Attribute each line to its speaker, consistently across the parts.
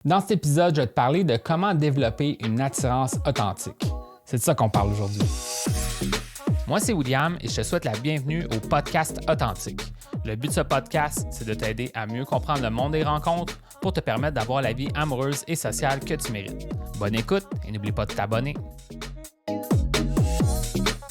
Speaker 1: Dans cet épisode, je vais te parler de comment développer une attirance authentique. C'est de ça qu'on parle aujourd'hui. Moi, c'est William et je te souhaite la bienvenue au podcast Authentique. Le but de ce podcast, c'est de t'aider à mieux comprendre le monde des rencontres pour te permettre d'avoir la vie amoureuse et sociale que tu mérites. Bonne écoute et n'oublie pas de t'abonner.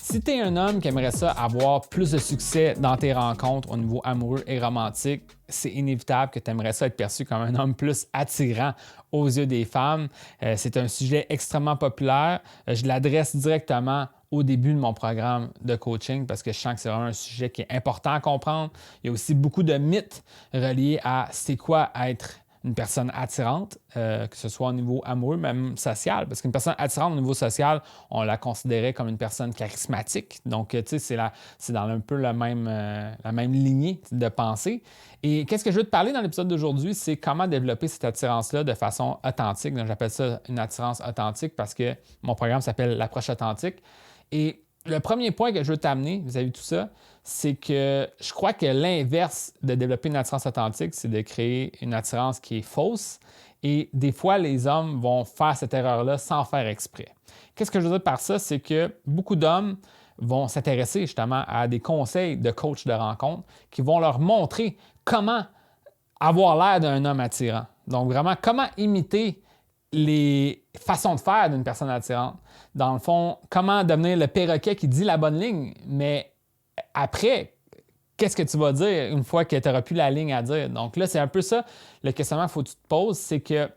Speaker 1: Si tu es un homme qui aimerait ça avoir plus de succès dans tes rencontres au niveau amoureux et romantique, c'est inévitable que tu aimerais ça être perçu comme un homme plus attirant aux yeux des femmes. C'est un sujet extrêmement populaire. Je l'adresse directement au début de mon programme de coaching parce que je sens que c'est vraiment un sujet qui est important à comprendre. Il y a aussi beaucoup de mythes reliés à c'est quoi être une personne attirante, que ce soit au niveau amoureux, même social, parce qu'une personne attirante au niveau social, on la considérait comme une personne charismatique. Donc, tu sais, c'est dans un peu la même lignée de pensée. Et qu'est-ce que je veux te parler dans l'épisode d'aujourd'hui, c'est comment développer cette attirance-là de façon authentique. Donc, j'appelle ça une attirance authentique parce que mon programme s'appelle l'approche authentique. Et le premier point que je veux t'amener vis-à-vis de tout ça, c'est que je crois que l'inverse de développer une attirance authentique, c'est de créer une attirance qui est fausse. Et des fois, les hommes vont faire cette erreur-là sans faire exprès. Qu'est-ce que je veux dire par ça? C'est que beaucoup d'hommes vont s'intéresser justement à des conseils de coach de rencontre qui vont leur montrer comment avoir l'air d'un homme attirant. Donc vraiment, comment imiter les façons de faire d'une personne attirante. Dans le fond, comment devenir le perroquet qui dit la bonne ligne, mais après, qu'est-ce que tu vas dire une fois que tu n'auras plus la ligne à dire? Donc là, c'est un peu ça le questionnement qu'il faut que tu te poses, c'est que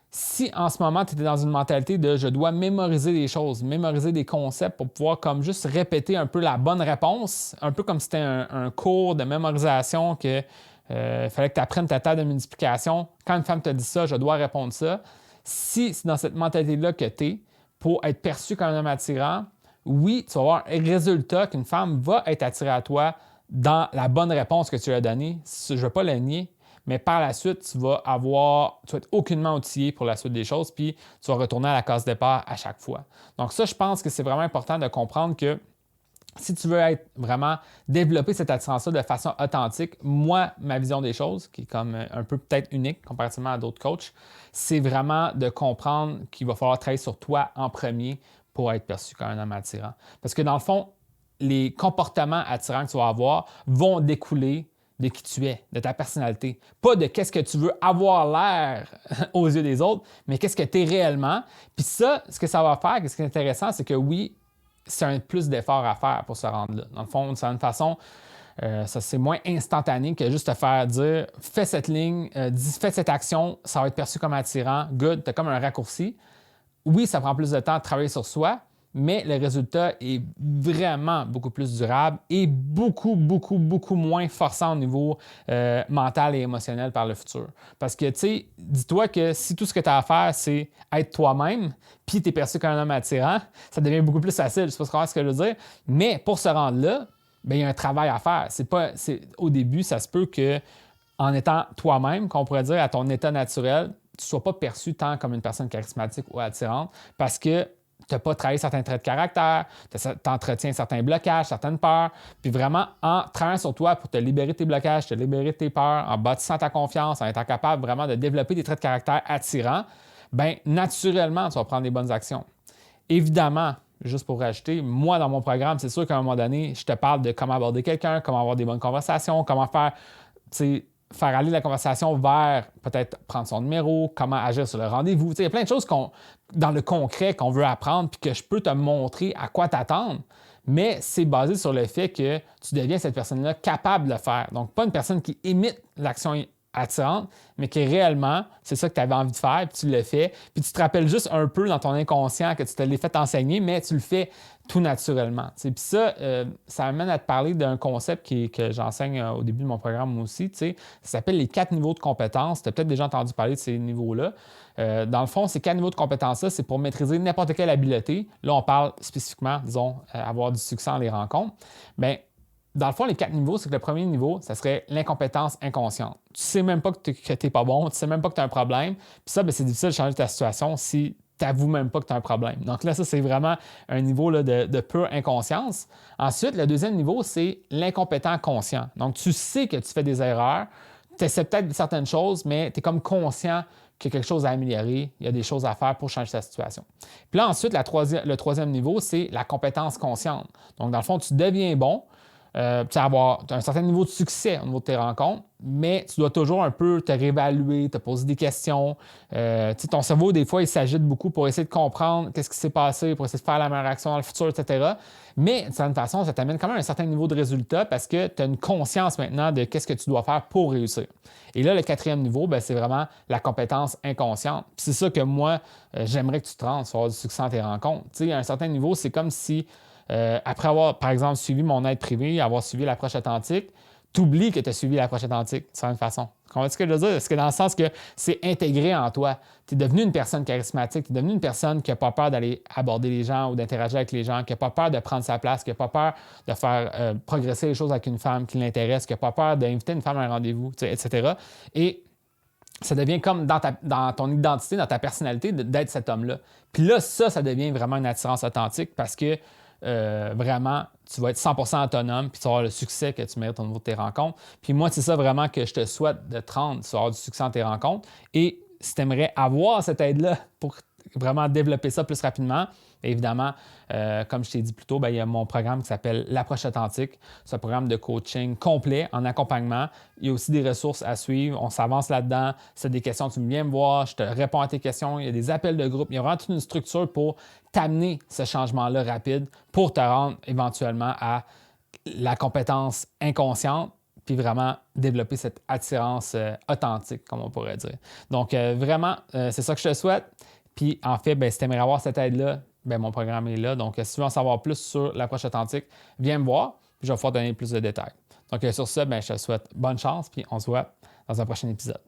Speaker 1: si en ce moment, tu étais dans une mentalité de je dois mémoriser des choses, mémoriser des concepts pour pouvoir comme juste répéter un peu la bonne réponse, un peu comme si c'était un cours de mémorisation que fallait que tu apprennes ta table de multiplication. Quand une femme te dit ça, je dois répondre ça. Si c'est dans cette mentalité-là que tu es, pour être perçu comme un homme attirant, oui, tu vas avoir un résultat qu'une femme va être attirée à toi dans la bonne réponse que tu lui as donnée. Je ne vais pas la nier, mais par la suite, tu vas être aucunement outillé pour la suite des choses, puis tu vas retourner à la case départ à chaque fois. Donc ça, je pense que c'est vraiment important de comprendre que si tu veux vraiment développer cette attirance-là de façon authentique, moi, ma vision des choses, qui est comme un peu peut-être unique comparativement à d'autres coachs, c'est vraiment de comprendre qu'il va falloir travailler sur toi en premier pour être perçu comme un homme attirant. Parce que dans le fond, les comportements attirants que tu vas avoir vont découler de qui tu es, de ta personnalité. Pas de qu'est-ce que tu veux avoir l'air aux yeux des autres, mais qu'est-ce que tu es réellement. Puis ça, ce que ça va faire, ce qui est intéressant, c'est que oui, c'est un plus d'effort à faire pour se rendre là. Dans le fond, c'est une façon, ça c'est moins instantané que juste te faire dire fais cette ligne, fais cette action, ça va être perçu comme attirant, good, tu as comme un raccourci. Oui, ça prend plus de temps de travailler sur soi, mais le résultat est vraiment beaucoup plus durable et beaucoup moins forçant au niveau mental et émotionnel par le futur. Parce que, tu sais, dis-toi que si tout ce que tu as à faire, c'est être toi-même, puis tu es perçu comme un homme attirant, ça devient beaucoup plus facile. Je ne sais pas ce que je veux dire, mais pour se rendre là, bien, il y a un travail à faire. Au début, ça se peut que en étant toi-même, qu'on pourrait dire à ton état naturel, tu ne sois pas perçu tant comme une personne charismatique ou attirante parce que tu n'as pas travaillé certains traits de caractère, tu entretiens certains blocages, certaines peurs, puis vraiment en travaillant sur toi pour te libérer de tes blocages, te libérer de tes peurs, en bâtissant ta confiance, en étant capable vraiment de développer des traits de caractère attirants, bien naturellement, tu vas prendre des bonnes actions. Évidemment, juste pour rajouter, moi, dans mon programme, c'est sûr qu'à un moment donné, je te parle de comment aborder quelqu'un, comment avoir des bonnes conversations, comment faire aller la conversation vers peut-être prendre son numéro, comment agir sur le rendez-vous. Il y a plein de choses dans le concret qu'on veut apprendre puis que je peux te montrer à quoi t'attendre, mais c'est basé sur le fait que tu deviens cette personne-là capable de le faire. Donc, pas une personne qui imite l'action attirante, mais qui réellement, c'est ça que tu avais envie de faire, puis tu le fais, puis tu te rappelles juste un peu dans ton inconscient que tu te l'as fait enseigner, mais tu le fais tout naturellement. Puis ça, ça amène à te parler d'un concept que j'enseigne au début de mon programme aussi. Ça s'appelle les 4 niveaux de compétences. Tu as peut-être déjà entendu parler de ces niveaux-là. Dans le fond, ces 4 niveaux de compétences-là, c'est pour maîtriser n'importe quelle habileté. Là, on parle spécifiquement, disons, avoir du succès dans les rencontres. Bien, dans le fond, les 4 niveaux, c'est que le premier niveau, ça serait l'incompétence inconsciente. Tu ne sais même pas que tu n'es pas bon, tu ne sais même pas que tu as un problème. Puis ça, bien, c'est difficile de changer ta situation si tu n'avoues même pas que tu as un problème. Donc là, ça, c'est vraiment un niveau là, de pure inconscience. Ensuite, le deuxième niveau, c'est l'incompétent conscient. Donc, tu sais que tu fais des erreurs, tu essaies peut-être certaines choses, mais tu es comme conscient qu'il y a quelque chose à améliorer, il y a des choses à faire pour changer sa situation. Puis là, ensuite, le troisième niveau, c'est la compétence consciente. Donc, dans le fond, tu deviens bon, tu vas avoir un certain niveau de succès au niveau de tes rencontres, mais tu dois toujours un peu te réévaluer, te poser des questions. Ton cerveau, des fois, il s'agite beaucoup pour essayer de comprendre qu'est-ce qui s'est passé, pour essayer de faire la meilleure action dans le futur, etc. Mais de certaine façon, ça t'amène quand même à un certain niveau de résultat parce que tu as une conscience maintenant de qu'est-ce que tu dois faire pour réussir. Et là, le quatrième niveau, c'est vraiment la compétence inconsciente. Puis c'est ça que moi, j'aimerais que tu te rendes sur avoir du succès dans tes rencontres. À un certain niveau, c'est comme si après avoir, par exemple, suivi mon aide privée, avoir suivi l'approche authentique, tu oublies que tu as suivi l'approche authentique de certaine façon. Comprends-tu ce que je veux dire? Est-ce que dans le sens que c'est intégré en toi? Tu es devenu une personne charismatique, tu es devenu une personne qui n'a pas peur d'aller aborder les gens ou d'interagir avec les gens, qui n'a pas peur de prendre sa place, qui n'a pas peur de faire progresser les choses avec une femme qui l'intéresse, qui n'a pas peur d'inviter une femme à un rendez-vous, etc. Et ça devient comme dans ton identité, dans ta personnalité, d'être cet homme-là. Puis là, ça devient vraiment une attirance authentique parce que vraiment, tu vas être 100% autonome puis tu vas avoir le succès que tu mérites au niveau de tes rencontres. Puis moi, c'est ça vraiment que je te souhaite de te rendre, tu vas avoir du succès dans tes rencontres. Et si tu aimerais avoir cette aide-là pour vraiment développer ça plus rapidement, évidemment, comme je t'ai dit plus tôt, il y a mon programme qui s'appelle l'approche authentique. C'est un programme de coaching complet en accompagnement. Il y a aussi des ressources à suivre. On s'avance là-dedans. Si tu as des questions, tu viens me voir, je te réponds à tes questions. Il y a des appels de groupe. Il y a vraiment toute une structure pour t'amener ce changement-là rapide pour te rendre éventuellement à la compétence inconsciente puis vraiment développer cette attirance authentique, comme on pourrait dire. Donc, vraiment, c'est ça que je te souhaite. Puis, en fait, si tu aimerais avoir cette aide-là, mon programme est là. Donc, si tu veux en savoir plus sur l'approche authentique, viens me voir, puis je vais pouvoir donner plus de détails. Donc, sur ce, je te souhaite bonne chance, puis on se voit dans un prochain épisode.